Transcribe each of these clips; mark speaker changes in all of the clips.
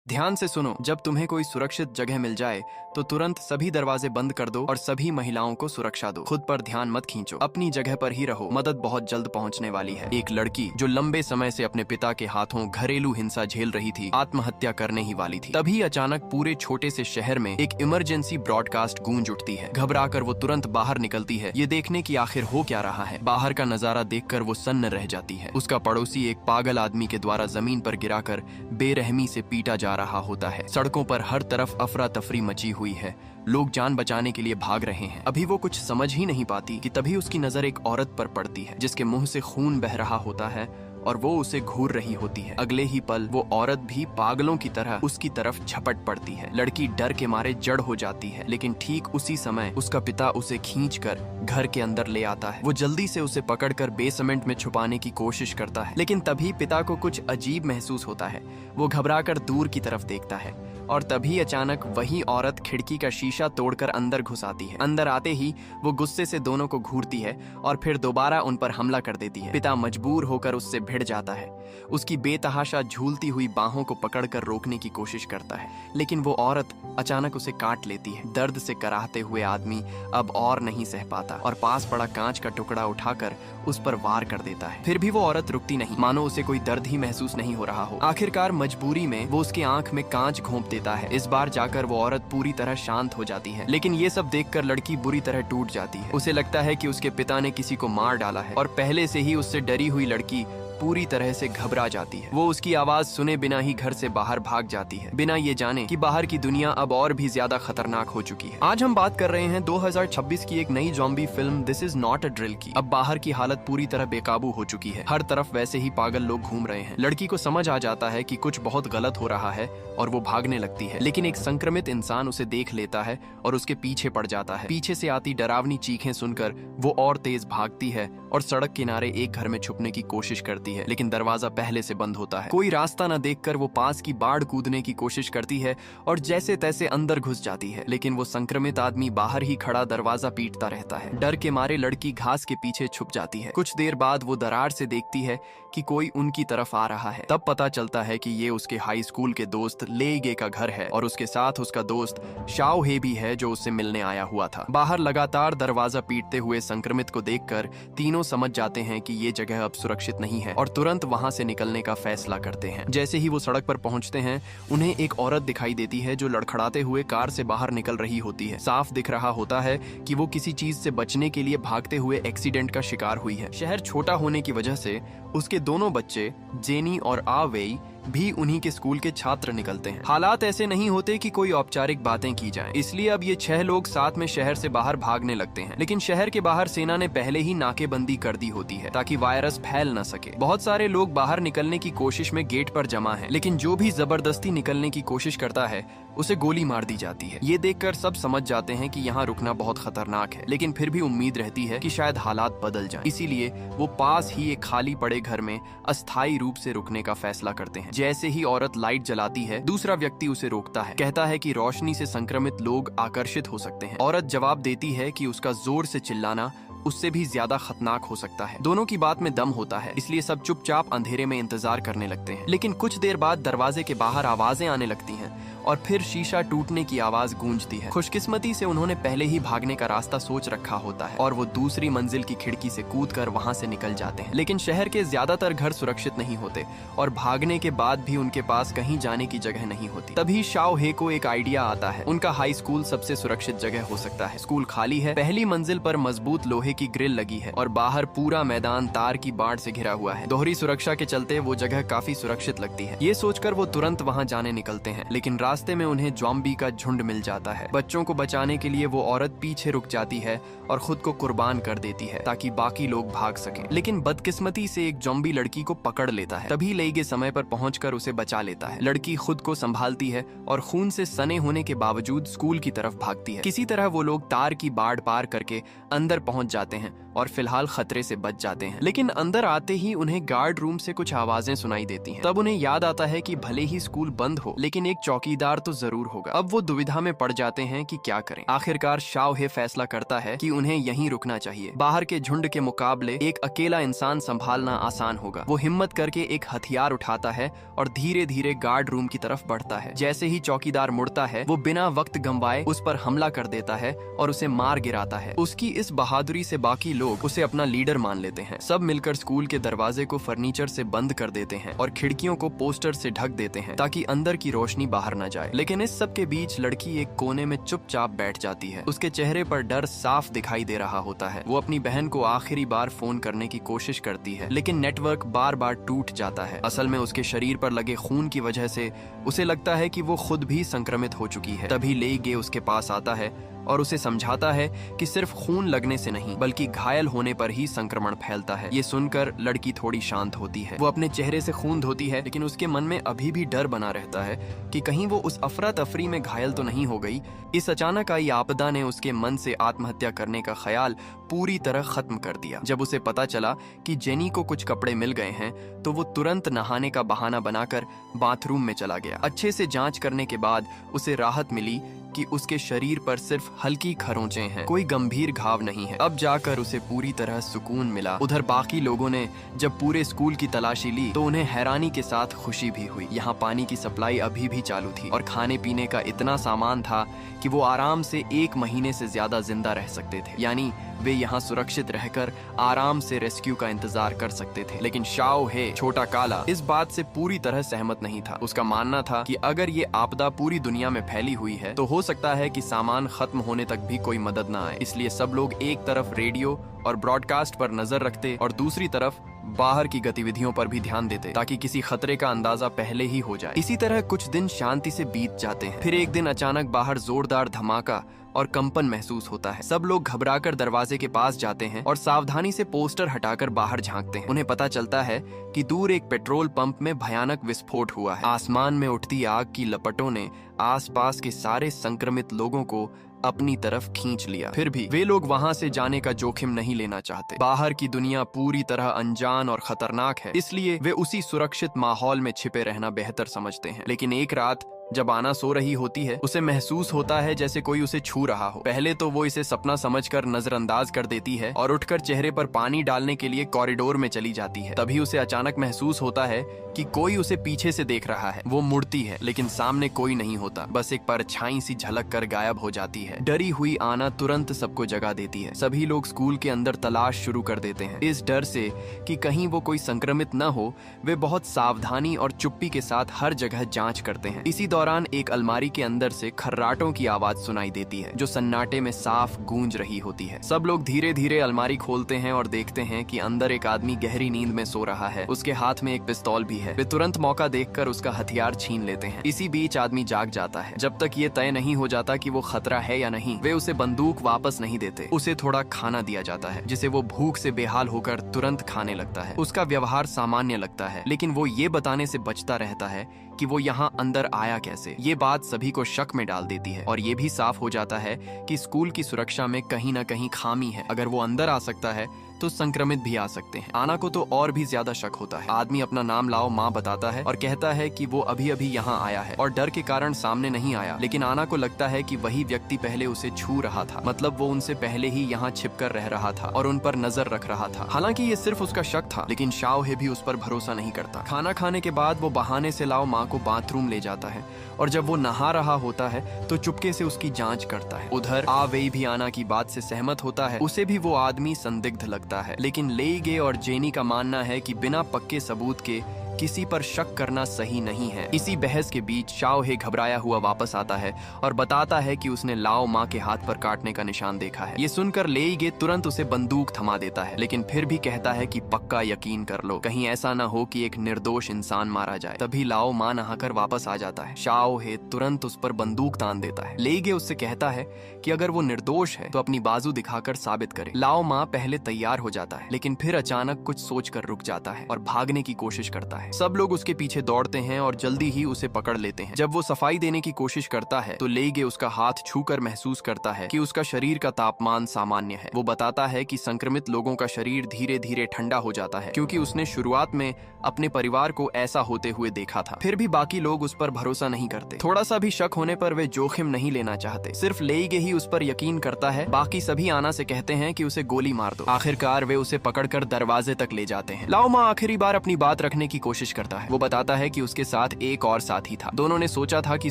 Speaker 1: ध्यान से सुनो, जब तुम्हें कोई सुरक्षित जगह मिल जाए तो तुरंत सभी दरवाजे बंद कर दो और सभी महिलाओं को सुरक्षा दो। खुद पर ध्यान मत खींचो, अपनी जगह पर ही रहो। मदद बहुत जल्द पहुंचने वाली है। एक लड़की जो लंबे समय से अपने पिता के हाथों घरेलू हिंसा झेल रही थी, आत्महत्या करने ही वाली थी। तभी अचानक पूरे छोटे से शहर में एक इमरजेंसी ब्रॉडकास्ट गूंज उठती है। घबराकर वो तुरंत बाहर निकलती है, ये देखने की आखिर हो क्या रहा है। बाहर का नजारा देखकर वो सन्न रह जाती है। उसका पड़ोसी एक पागल आदमी के द्वारा जमीन पर गिराकर बेरहमी से पीटा जा रहा होता है। सड़कों पर हर तरफ अफरा तफरी मची हुई है। लोग जान बचाने के लिए भाग रहे हैं। अभी वो कुछ समझ ही नहीं पाती कि तभी उसकी नजर एक औरत पर पड़ती है जिसके मुंह से खून बह रहा होता है और वो उसे घूर रही होती है। अगले ही पल वो औरत भी पागलों की तरह उसकी तरफ झपट पड़ती है। लड़की डर के मारे जड़ हो जाती है, लेकिन ठीक उसी समय उसका पिता उसे खींचकर घर के अंदर ले आता है। वो जल्दी से उसे पकड़कर बेसमेंट में छुपाने की कोशिश करता है, लेकिन तभी पिता को कुछ अजीब महसूस होता है। वो घबराकर दूर की तरफ देखता है और तभी अचानक वही औरत खिड़की का शीशा तोड़कर अंदर घुस आती है। अंदर आते ही वो गुस्से से दोनों को घूरती है और फिर दोबारा उन पर हमला कर देती है। पिता मजबूर होकर उससे भिड़ जाता है। उसकी बेतहाशा झूलती हुई बाहों को पकड़कर रोकने की कोशिश करता है, लेकिन वो औरत अचानक उसे काट लेती है। दर्द से कराहते हुए आदमी अब और नहीं सह पाता और पास पड़ा कांच का टुकड़ा उठाकर उस पर वार कर देता है। फिर भी वो औरत रुकती नहीं, मानो उसे कोई दर्द ही महसूस नहीं हो रहा हो। आखिरकार मजबूरी में वो उसकी आंख में कांच घोंप देता है। इस बार जाकर वो औरत पूरी तरह शांत हो जाती है, लेकिन ये सब देखकर लड़की बुरी तरह टूट जाती है। उसे लगता है कि उसके पिता ने किसी को मार डाला है और पहले से ही उससे डरी हुई लड़की पूरी तरह से घबरा जाती है। वो उसकी आवाज सुने बिना ही घर से बाहर भाग जाती है, बिना ये जाने कि बाहर की दुनिया अब और भी ज्यादा खतरनाक हो चुकी है। आज हम बात कर रहे हैं 2026 की एक नई zombie film this is not a drill की। अब बाहर की हालत पूरी तरह बेकाबू हो चुकी है। हर तरफ वैसे ही पागल लोग घूम रहे हैं। लड़की को समझ आ जाता है कि कुछ बहुत गलत हो रहा है और वो भागने लगती है, लेकिन एक संक्रमित इंसान उसे देख लेता है और उसके पीछे पड़ जाता है। पीछे से आती डरावनी चीखें सुनकर वो और तेज भागती है और सड़क किनारे एक घर में छुपने की कोशिश करती है, लेकिन दरवाजा पहले से बंद होता है। कोई रास्ता न देखकर वो पास की बाढ़ कूदने की कोशिश करती है और जैसे तैसे अंदर घुस जाती है, लेकिन वो संक्रमित आदमी बाहर ही खड़ा दरवाजा पीटता रहता है। डर के मारे लड़की घास के पीछे छुप जाती है। कुछ देर बाद वो दरार से देखती है कि कोई उनकी तरफ आ रहा है। तब पता चलता है कि ये उसके हाई स्कूल के दोस्त लेगे का घर है और उसके साथ उसका दोस्त शाओ हे भी है जो उससे मिलने आया हुआ था। बाहर लगातार दरवाजा पीटते हुए संक्रमित को देखकर तीनों समझ जाते हैं कि ये जगह अब सुरक्षित नहीं है और तुरंत वहां से निकलने का फैसला करते हैं। जैसे ही वो सड़क पर पहुंचते हैं, उन्हें एक औरत दिखाई देती है जो लड़खड़ाते हुए कार से बाहर निकल रही होती है। साफ दिख रहा होता है कि वो किसी चीज से बचने के लिए भागते हुए एक्सीडेंट का शिकार हुई है। शहर छोटा होने की वजह से उसके दोनों बच्चे जेनी और आ वेई भी उन्हीं के स्कूल के छात्र निकलते हैं। हालात ऐसे नहीं होते कि कोई औपचारिक बातें की जाएं, इसलिए अब ये 6 लोग साथ में शहर से बाहर भागने लगते हैं। लेकिन शहर के बाहर सेना ने पहले ही नाकेबंदी कर दी होती है ताकि वायरस फैल न सके। बहुत सारे लोग बाहर निकलने की कोशिश में गेट पर जमा हैं, लेकिन जो भी जबरदस्ती निकलने की कोशिश करता है उसे गोली मार दी जाती है। ये देखकर सब समझ जाते हैं कि यहाँ रुकना बहुत खतरनाक है, लेकिन फिर भी उम्मीद रहती है कि शायद हालात बदल जाएं। इसीलिए वो पास ही एक खाली पड़े घर में अस्थायी रूप से रुकने का फैसला करते हैं। जैसे ही औरत लाइट जलाती है, दूसरा व्यक्ति उसे रोकता है, कहता है कि रोशनी से संक्रमित लोग आकर्षित हो सकते हैं। औरत जवाब देती है कि उसका जोर से चिल्लाना उससे भी ज्यादा खतरनाक हो सकता है। दोनों की बात में दम होता है, इसलिए सब चुपचाप अंधेरे में इंतजार करने लगते हैं। लेकिन कुछ देर बाद दरवाजे के बाहर आवाजें आने लगती हैं और फिर शीशा टूटने की आवाज गूंजती है। खुशकिस्मती से उन्होंने पहले ही भागने का रास्ता सोच रखा होता है और वो दूसरी मंजिल की खिड़की से कूदकर वहां से निकल जाते हैं। लेकिन शहर के ज्यादातर घर सुरक्षित नहीं होते और भागने के बाद भी उनके पास कहीं जाने की जगह नहीं होती। तभी शाओ हे को एक आइडिया आता है। उनका हाई स्कूल सबसे सुरक्षित जगह हो सकता है। स्कूल खाली है, पहली मंजिल पर मजबूत लोहे की ग्रिल लगी है और बाहर पूरा मैदान तार की बाड़ से घिरा हुआ है। दोहरी सुरक्षा के चलते वो जगह काफी सुरक्षित लगती है। ये सोचकर वो तुरंत वहां जाने निकलते हैं, लेकिन रास्ते में उन्हें ज़ॉम्बी का झुंड मिल जाता है। बच्चों को बचाने के लिए वो औरत पीछे रुक जाती है और खुद को कुर्बान कर देती है ताकि बाकी लोग भाग सकें। लेकिन बदकिस्मती से एक ज़ॉम्बी लड़की को पकड़ लेता है। तभी लेगे समय पर पहुंचकर उसे बचा लेता है। लड़की खुद को संभालती है और खून से सने होने के बावजूद स्कूल की तरफ भागती है। किसी तरह वो लोग तार की बाड़ पार करके अंदर पहुंच जाते हैं और फिलहाल खतरे से बच जाते हैं। लेकिन अंदर आते ही उन्हें गार्ड रूम से कुछ आवाजें सुनाई देती हैं। तब उन्हें याद आता है कि भले ही स्कूल बंद हो, लेकिन एक चौकीदार तो जरूर होगा। अब वो दुविधा में पड़ जाते हैं कि क्या करें। आखिरकार शाओहे फैसला करता है कि उन्हें यहीं रुकना चाहिए। बाहर के झुंड के मुकाबले एक अकेला इंसान संभालना आसान होगा। वो हिम्मत करके एक हथियार उठाता है और धीरे धीरे गार्ड रूम की तरफ बढ़ता है। जैसे ही चौकीदार मुड़ता है, वो बिना वक्त गंवाए उस पर हमला कर देता है और उसे मार गिराता है। उसकी इस बहादुरी से बाकी लोग उसे अपना लीडर मान लेते हैं। सब मिलकर स्कूल के दरवाजे को फर्नीचर से बंद कर देते हैं और खिड़कियों को पोस्टर से ढक देते हैं ताकि अंदर की रोशनी बाहर न जाए। लेकिन इस सब के बीच लड़की एक कोने में चुपचाप बैठ जाती है। उसके चेहरे पर डर साफ दिखाई दे रहा होता है। वो अपनी बहन को आखिरी बार फोन करने की कोशिश करती है, लेकिन नेटवर्क बार बार टूट जाता है। असल में उसके शरीर पर लगे खून की वजह से उसे लगता है कि वो खुद भी संक्रमित हो चुकी है। तभी लेईगे उसके पास आता है और उसे समझाता है कि सिर्फ खून लगने से नहीं, बल्कि घायल होने पर ही संक्रमण फैलता है। ये सुनकर लड़की थोड़ी शांत होती है। वो अपने चेहरे से खून धोती है, लेकिन उसके मन में अभी भी डर बना रहता है कि कहीं वो उस अफरा तफरी में घायल तो नहीं हो गई। इस अचानक आई आपदा ने उसके मन से आत्महत्या करने का ख्याल पूरी तरह खत्म कर दिया। जब उसे पता चला कि जेनी को कुछ कपड़े मिल गए हैं, तो वो तुरंत नहाने का बहाना बनाकर बाथरूम में चला गया। अच्छे से जांच करने के बाद उसे राहत मिली कि उसके शरीर पर सिर्फ हल्की खरोंचें हैं, कोई गंभीर घाव नहीं है। अब जाकर उसे पूरी तरह सुकून मिला। उधर बाकी लोगों ने जब पूरे स्कूल की तलाशी ली तो उन्हें हैरानी के साथ खुशी भी हुई। यहाँ पानी की सप्लाई अभी भी चालू थी और खाने पीने का इतना सामान था कि वो आराम से 1 महीने से ज्यादा जिंदा रह सकते थे। यानी वे यहाँ सुरक्षित रहकर आराम से रेस्क्यू का इंतजार कर सकते थे। लेकिन शाओहे, छोटा काला, इस बात से पूरी तरह सहमत नहीं था। उसका मानना था कि अगर ये आपदा पूरी दुनिया में फैली हुई है तो हो सकता है कि सामान खत्म होने तक भी कोई मदद न आए। इसलिए सब लोग एक तरफ रेडियो और ब्रॉडकास्ट पर नजर रखते और दूसरी तरफ बाहर की गतिविधियों पर भी ध्यान देते, ताकि किसी खतरे का अंदाजा पहले ही हो जाए। इसी तरह कुछ दिन शांति से बीत जाते हैं। फिर एक दिन अचानक बाहर जोरदार धमाका और कंपन महसूस होता है। सब लोग घबराकर दरवाजे के पास जाते हैं और सावधानी से पोस्टर हटाकर बाहर झांकते हैं। उन्हें पता चलता है कि दूर एक पेट्रोल पंप में भयानक विस्फोट हुआ है। आसमान में उठती आग की लपटों ने आसपास के सारे संक्रमित लोगों को अपनी तरफ खींच लिया। फिर भी वे लोग वहां से जाने का जोखिम नहीं लेना चाहते। बाहर की दुनिया पूरी तरह अनजान और खतरनाक है, इसलिए वे उसी सुरक्षित माहौल में छिपे रहना बेहतर समझते हैं। लेकिन एक रात जब आना सो रही होती है, उसे महसूस होता है जैसे कोई उसे छू रहा हो। पहले तो वो इसे सपना समझकर नजरअंदाज कर देती है और उठकर चेहरे पर पानी डालने के लिए कॉरिडोर में चली जाती है। तभी उसे अचानक महसूस होता है कि कोई उसे पीछे से देख रहा है। वो मुड़ती है, लेकिन सामने कोई नहीं होता। बस एक परछाई सी झलक कर गायब हो जाती है। डरी हुई आना तुरंत सबको जगा देती है। सभी लोग स्कूल के अंदर तलाश शुरू कर देते हैं। इस डर से कि कहीं वो कोई संक्रमित न हो, वे बहुत सावधानी और चुप्पी के साथ हर जगह जांच करते हैं। इसी दौरान एक अलमारी के अंदर से खर्राटों की आवाज सुनाई देती है, जो सन्नाटे में साफ गूंज रही होती है। सब लोग धीरे धीरे अलमारी खोलते हैं और देखते हैं कि अंदर एक आदमी गहरी नींद में सो रहा है। उसके हाथ में एक पिस्तौल भी है। वे तुरंत मौका देखकर उसका हथियार छीन लेते हैं। इसी बीच आदमी जाग जाता है। जब तक ये तय नहीं हो जाता कि वो खतरा है या नहीं, वे उसे बंदूक वापस नहीं देते। उसे थोड़ा खाना दिया जाता है, जिसे वो भूख से बेहाल होकर तुरंत खाने लगता है। उसका व्यवहार सामान्य लगता है, लेकिन वो ये बताने से बचता रहता है कि वो यहाँ अंदर आया कैसे। ये बात सभी को शक में डाल देती है और ये भी साफ हो जाता है कि स्कूल की सुरक्षा में कहीं ना कहीं खामी है। अगर वो अंदर आ सकता है तो संक्रमित भी आ सकते हैं। आना को तो और भी ज्यादा शक होता है। आदमी अपना नाम लाओ माँ बताता है और कहता है कि वो अभी अभी यहाँ आया है और डर के कारण सामने नहीं आया। लेकिन आना को लगता है कि वही व्यक्ति पहले उसे छू रहा था, मतलब वो उनसे पहले ही यहाँ छिपकर रह रहा था और उन पर नजर रख रहा था। हालांकि ये सिर्फ उसका शक था, लेकिन शाओहे भी उस पर भरोसा नहीं करता। खाना खाने के बाद वो बहाने से लाओ माँ को बाथरूम ले जाता है और जब वो नहा रहा होता है तो चुपके से उसकी जांच करता है। उधर आवेई भी आना की बात से सहमत होता है। उसे भी वो आदमी संदिग्ध लगता है, लेकिन लेईगे और जेनी का मानना है कि बिना पक्के सबूत के किसी पर शक करना सही नहीं है। इसी बहस के बीच शाओहे घबराया हुआ वापस आता है और बताता है कि उसने लाओ माँ के हाथ पर काटने का निशान देखा है। ये सुनकर लेईगे तुरंत उसे बंदूक थमा देता है, लेकिन फिर भी कहता है कि पक्का यकीन कर लो, कहीं ऐसा ना हो कि एक निर्दोष इंसान मारा जाए। तभी लाओ माँ नहाकर वापस आ जाता है। शाओहे तुरंत उस पर बंदूक तान देता है। लेईगे उससे कहता है कि अगर वो निर्दोष है तो अपनी बाजू दिखाकर साबित करे। लाओ माँ पहले तैयार हो जाता है, लेकिन फिर अचानक कुछ सोचकर रुक जाता है और भागने की कोशिश करता है। सब लोग उसके पीछे दौड़ते हैं और जल्दी ही उसे पकड़ लेते हैं। जब वो सफाई देने की कोशिश करता है तो लेइगे उसका हाथ छूकर महसूस करता है कि उसका शरीर का तापमान सामान्य है। वो बताता है कि संक्रमित लोगों का शरीर धीरे धीरे ठंडा हो जाता है, क्योंकि उसने शुरुआत में अपने परिवार को ऐसा होते हुए देखा था। फिर भी बाकी लोग उस पर भरोसा नहीं करते। थोड़ा सा भी शक होने पर वे जोखिम नहीं लेना चाहते। सिर्फ लेइगे ही उस पर यकीन करता है। बाकी सभी आना से कहते हैं कि उसे गोली मार दो। आखिरकार वे उसे पकड़कर दरवाजे तक ले जाते हैं। लाओ मा आखिरी बार अपनी बात रखने की कोशिश करता है। वो बताता है कि उसके साथ एक और साथी था। दोनों ने सोचा था कि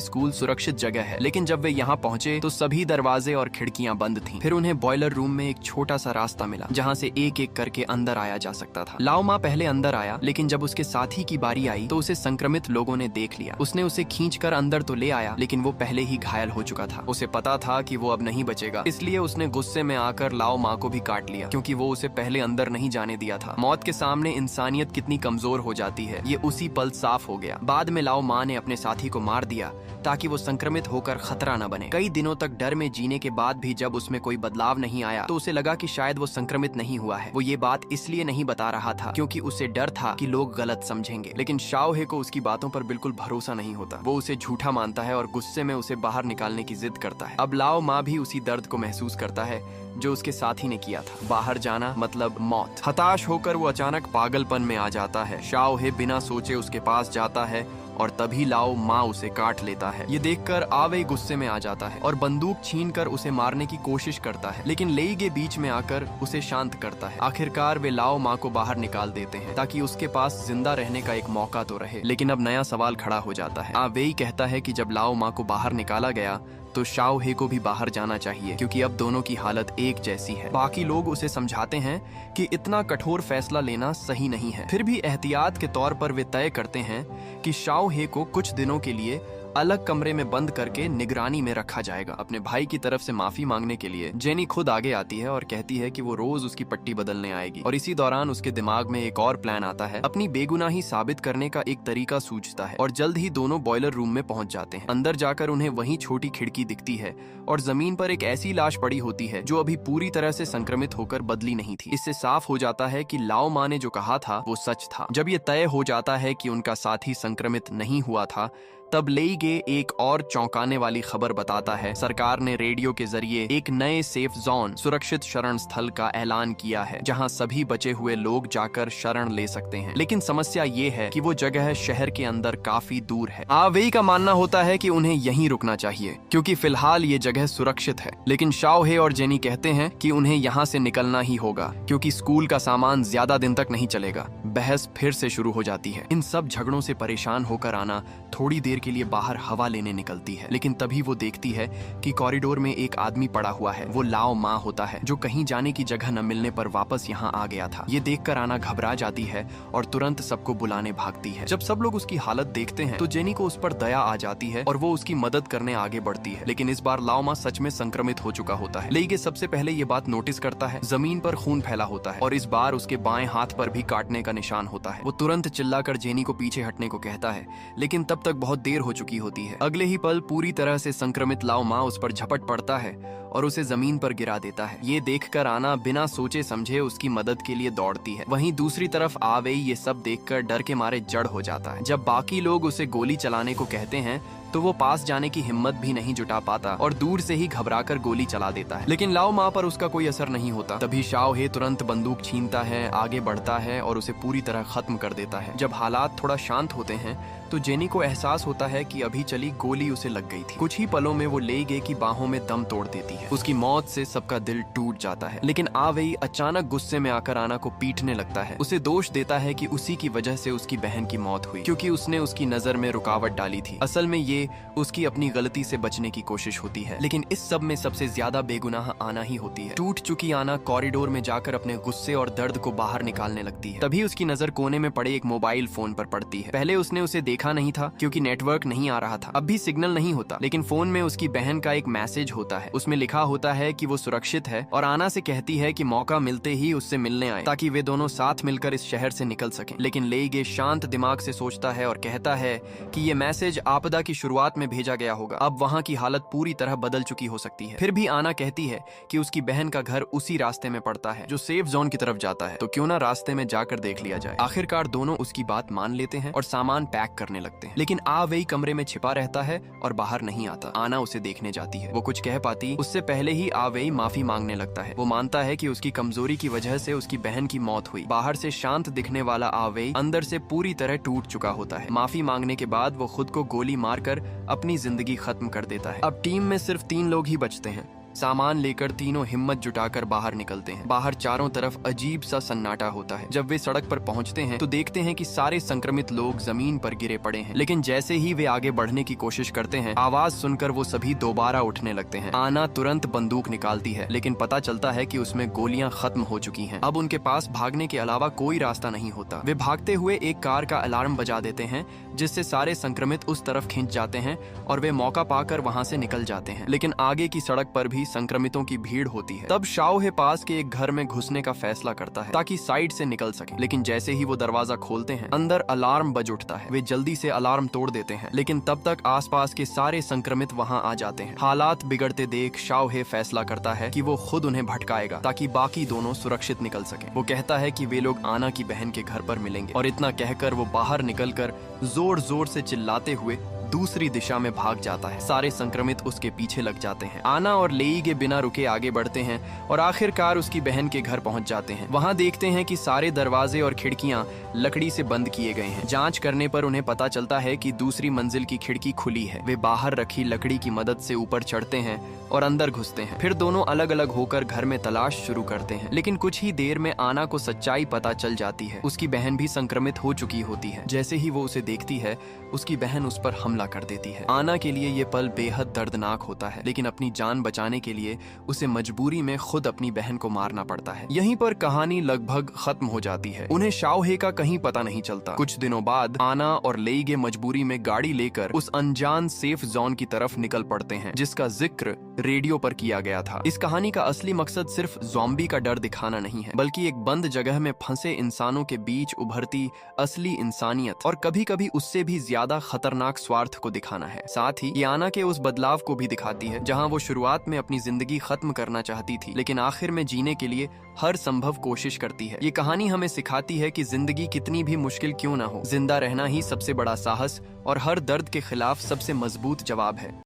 Speaker 1: स्कूल सुरक्षित जगह है, लेकिन जब वे यहाँ पहुंचे तो सभी दरवाजे और खिड़कियां बंद थीं। फिर उन्हें बॉयलर रूम में एक छोटा सा रास्ता मिला जहाँ से एक एक करके अंदर आया जा सकता था। लाओ मा पहले अंदर आया, लेकिन जब उसके साथी की बारी आई तो उसे संक्रमित लोगों ने देख लिया। उसने उसे खींचकर अंदर तो ले आया, लेकिन वो पहले ही घायल हो चुका था। उसे पता था कि वो अब नहीं बचेगा, इसलिए उसने गुस्से में आकर लाओ मा को भी काट लिया, क्योंकि वो उसे पहले अंदर नहीं जाने दिया था। मौत के सामने इंसानियत कितनी कमजोर हो जाती है, ये उसी पल साफ हो गया। बाद में लाओ मा ने अपने साथी को मार दिया ताकि वो संक्रमित होकर खतरा न बने। कई दिनों तक डर में जीने के बाद भी जब उसमें कोई बदलाव नहीं आया तो उसे लगा कि शायद वो संक्रमित नहीं हुआ है। वो ये बात इसलिए नहीं बता रहा था क्योंकि उसे डर था कि लोग गलत समझेंगे, लेकिन शाओहे को उसकी बातों पर बिल्कुल भरोसा नहीं होता। वो उसे झूठा मानता है और गुस्से में उसे बाहर निकालने की जिद करता है। अब लाओ मा भी उसी दर्द को महसूस करता है जो उसके साथी ने किया था। बाहर जाना मतलब मौत। हताश होकर वो अचानक पागलपन में आ जाता है। शाओहे बिना सोचे उसके पास जाता है और तभी लाओ मा उसे काट लेता है। ये देखकर आवे गुस्से में आ जाता है और बंदूक छीनकर उसे मारने की कोशिश करता है, लेकिन लेइगे बीच में आकर उसे शांत करता है। आखिरकार वे लाओ मा को बाहर निकाल देते हैं ताकि उसके पास जिंदा रहने का एक मौका तो रहे। लेकिन अब नया सवाल खड़ा हो जाता है। आवेई कहता है कि जब लाओ मा को बाहर निकाला गया तो शाओहे को भी बाहर जाना चाहिए, क्योंकि अब दोनों की हालत एक जैसी है। बाकी लोग उसे समझाते हैं कि इतना कठोर फैसला लेना सही नहीं है। फिर भी एहतियात के तौर पर वे तय करते हैं कि शाओहे को कुछ दिनों के लिए अलग कमरे में बंद करके निगरानी में रखा जाएगा। अपने भाई की तरफ से माफी मांगने के लिए जेनी खुद आगे आती है और कहती है कि वो रोज उसकी पट्टी बदलने आएगी। और इसी दौरान उसके दिमाग में एक और प्लान आता है। अपनी बेगुनाही साबित करने का एक तरीका सूझता है और जल्द ही दोनों बॉयलर रूम में पहुंच जाते हैं। अंदर जाकर उन्हें वही छोटी खिड़की दिखती है और जमीन पर एक ऐसी लाश पड़ी होती है जो अभी पूरी तरह से संक्रमित होकर बदली नहीं थी। इससे साफ हो जाता है कि लाओ मा ने जो कहा था वो सच था। जब ये तय हो जाता है कि उनका साथी संक्रमित नहीं हुआ था, तब लेइगे एक और चौंकाने वाली खबर बताता है। सरकार ने रेडियो के जरिए एक नए सेफ जोन, सुरक्षित शरण स्थल का ऐलान किया है, जहां सभी बचे हुए लोग जाकर शरण ले सकते हैं। लेकिन समस्या ये है कि वो जगह शहर के अंदर काफी दूर है। आवेई का मानना होता है कि उन्हें यहीं रुकना चाहिए, क्योंकि फिलहाल ये जगह सुरक्षित है। लेकिन शाओहे और जेनी कहते हैं कि उन्हें यहाँ से निकलना ही होगा, क्योंकि स्कूल का सामान ज्यादा दिन तक नहीं चलेगा। बहस फिर से शुरू हो जाती है। इन सब झगड़ों से परेशान होकर आना थोड़ी देर के लिए बाहर हवा लेने निकलती है, लेकिन तभी वो देखती है कि कॉरिडोर में एक आदमी पड़ा हुआ है। वो लाओ मा होता है, जो कहीं जाने की जगह न मिलने पर वापस यहाँ आ गया था। ये देखकर आना घबरा जाती है और तुरंत सबको बुलाने भागती है। जब सब लोग उसकी हालत देखते हैं तो जेनी को उस पर दया आ जाती है और वो उसकी मदद करने आगे बढ़ती है। लेकिन इस बार लाओ मा सच में संक्रमित हो चुका होता है। लेइगे सबसे पहले ये बात नोटिस करता है। जमीन पर खून फैला होता है और इस बार उसके बाएं हाथ पर भी काटने का निशान होता है। वो तुरंत चिल्लाकर जेनी को पीछे हटने को कहता है, लेकिन तब तक बहुत देर हो चुकी होती है। अगले ही पल पूरी तरह से संक्रमित लाओ मा उस पर झपट पड़ता है और उसे जमीन पर गिरा देता है। ये देखकर आना बिना सोचे समझे उसकी मदद के लिए दौड़ती है। वहीं दूसरी तरफ आवेई ये सब देखकर डर के मारे जड़ हो जाता है। जब बाकी लोग उसे गोली चलाने को कहते हैं तो वो पास जाने की हिम्मत भी नहीं जुटा पाता और दूर से ही घबराकर गोली चला देता है। लेकिन लाओ मा पर उसका कोई असर नहीं होता। तभी शाओहे तुरंत बंदूक छीनता है, आगे बढ़ता है और उसे पूरी तरह खत्म कर देता है। जब हालात थोड़ा शांत होते हैं तो जेनी को एहसास होता है कि अभी चली गोली उसे लग गई थी। कुछ ही पलों में वो लेइगे की बाहों में दम तोड़ देती है। उसकी मौत से सबका दिल टूट जाता है। लेकिन आवेई अचानक गुस्से में आकर आना को पीटने लगता है। उसे दोष देता है कि उसी की वजह से उसकी बहन की मौत हुई, क्योंकि उसने उसकी नजर में रुकावट डाली थी। असल में ये उसकी अपनी गलती से बचने की कोशिश होती है। लेकिन इस सब में सबसे ज्यादा बेगुनाह आना ही होती है। टूट चुकी आना कॉरिडोर में जाकर अपने गुस्से और दर्द को बाहर निकालने लगती है। तभी उसकी नजर कोने में पड़े एक मोबाइल फोन पर पड़ती है। पहले उसने उसे देखा नहीं था क्योंकि नेटवर्क नहीं आ रहा था। अब भी सिग्नल नहीं होता, लेकिन फोन में उसकी बहन का एक मैसेज होता है। उसमें लिखा होता है कि वो सुरक्षित है और आना से कहती है कि मौका मिलते ही उससे मिलने आए, ताकि वे दोनों साथ मिलकर इस शहर से निकल सकें। लेकिन लेइगे शांत दिमाग से सोचता है और कहता है कि ये मैसेज आपदा की शुरुआत शुरुआत में भेजा गया होगा। अब वहाँ की हालत पूरी तरह बदल चुकी हो सकती है। फिर भी आना कहती है कि उसकी बहन का घर उसी रास्ते में पड़ता है जो सेफ जोन की तरफ जाता है, तो क्यों ना रास्ते में जाकर देख लिया जाए। आखिरकार दोनों उसकी बात मान लेते हैं और सामान पैक करने लगते हैं। लेकिन आ वेई कमरे में छिपा रहता है और बाहर नहीं आता। आना उसे देखने जाती है। वो कुछ कह पाती उससे पहले ही आ वेई माफी मांगने लगता है। वो मानता है कि उसकी कमजोरी की वजह से उसकी बहन की मौत हुई। बाहर से शांत दिखने वाला आ वेई अंदर से पूरी तरह टूट चुका होता है। माफी मांगने के बाद वो खुद को गोली मारकर अपनी जिंदगी खत्म कर देता है। अब टीम में सिर्फ 3 लोग ही बचते हैं। सामान लेकर तीनों हिम्मत जुटाकर बाहर निकलते हैं। बाहर चारों तरफ अजीब सा सन्नाटा होता है। जब वे सड़क पर पहुंचते हैं तो देखते हैं कि सारे संक्रमित लोग जमीन पर गिरे पड़े हैं। लेकिन जैसे ही वे आगे बढ़ने की कोशिश करते हैं, आवाज सुनकर वो सभी दोबारा उठने लगते हैं। आना तुरंत बंदूक निकालती है, लेकिन पता चलता है कि उसमें गोलियां खत्म हो चुकी हैं। अब उनके पास भागने के अलावा कोई रास्ता नहीं होता। वे भागते हुए एक कार का अलार्म बजा देते हैं, जिससे सारे संक्रमित उस तरफ खिंच जाते हैं और वे मौका पाकर वहां से निकल जाते हैं। लेकिन आगे की सड़क पर भी संक्रमितों की भीड़ होती है। तब शाओहे पास के एक घर में घुसने का फैसला करता है ताकि साइड से निकल सके। लेकिन जैसे ही वो दरवाजा खोलते हैं, अंदर अलार्म बज उठता है। वे जल्दी से अलार्म तोड़ देते हैं, लेकिन तब तक आसपास के सारे संक्रमित वहां आ जाते हैं। हालात बिगड़ते देख शाओहे फैसला करता है कि वो खुद उन्हें भटकाएगा ताकि बाकी दोनों सुरक्षित निकल सके। वो कहता है कि वे लोग आना की बहन के घर पर मिलेंगे, और इतना कहकर वो बाहर निकलकर जोर जोर से चिल्लाते हुए दूसरी दिशा में भाग जाता है। सारे संक्रमित उसके पीछे लग जाते हैं। आना और लेई के बिना रुके आगे बढ़ते हैं और आखिरकार उसकी बहन के घर पहुंच जाते हैं। वहां देखते हैं कि सारे दरवाजे और खिड़कियां लकड़ी से बंद किए गए हैं। जांच करने पर उन्हें पता चलता है कि दूसरी मंजिल की खिड़की खुली है। वे बाहर रखी लकड़ी की मदद से ऊपर चढ़ते हैं और अंदर घुसते हैं। फिर दोनों अलग अलग होकर घर में तलाश शुरू करते हैं। लेकिन कुछ ही देर में आना को सच्चाई पता चल जाती है। उसकी बहन भी संक्रमित हो चुकी होती है। जैसे ही वो उसे देखती है, उसकी बहन उस पर हमला कर देती है। आना के लिए ये पल बेहद दर्दनाक होता है, लेकिन अपनी जान बचाने के लिए उसे मजबूरी में खुद अपनी बहन को मारना पड़ता है। यहीं पर कहानी लगभग खत्म हो जाती है। उन्हें शाओहे का कहीं पता नहीं चलता। कुछ दिनों बाद आना और लेइगे मजबूरी में गाड़ी लेकर उस अनजान सेफ जोन की तरफ निकल पड़ते हैं, जिसका जिक्र रेडियो पर किया गया था। इस कहानी का असली मकसद सिर्फ ज़ॉम्बी का डर दिखाना नहीं है, बल्कि एक बंद जगह में फंसे इंसानों के बीच उभरती असली इंसानियत और कभी कभी उससे भी ज्यादा खतरनाक स्वार्थ को दिखाना है। साथ ही ये आना के उस बदलाव को भी दिखाती है, जहां वो शुरुआत में अपनी जिंदगी खत्म करना चाहती थी, लेकिन आखिर में जीने के लिए हर संभव कोशिश करती है। ये कहानी हमें सिखाती है कि जिंदगी कितनी भी मुश्किल क्यों ना हो, जिंदा रहना ही सबसे बड़ा साहस और हर दर्द के खिलाफ सबसे मजबूत जवाब है।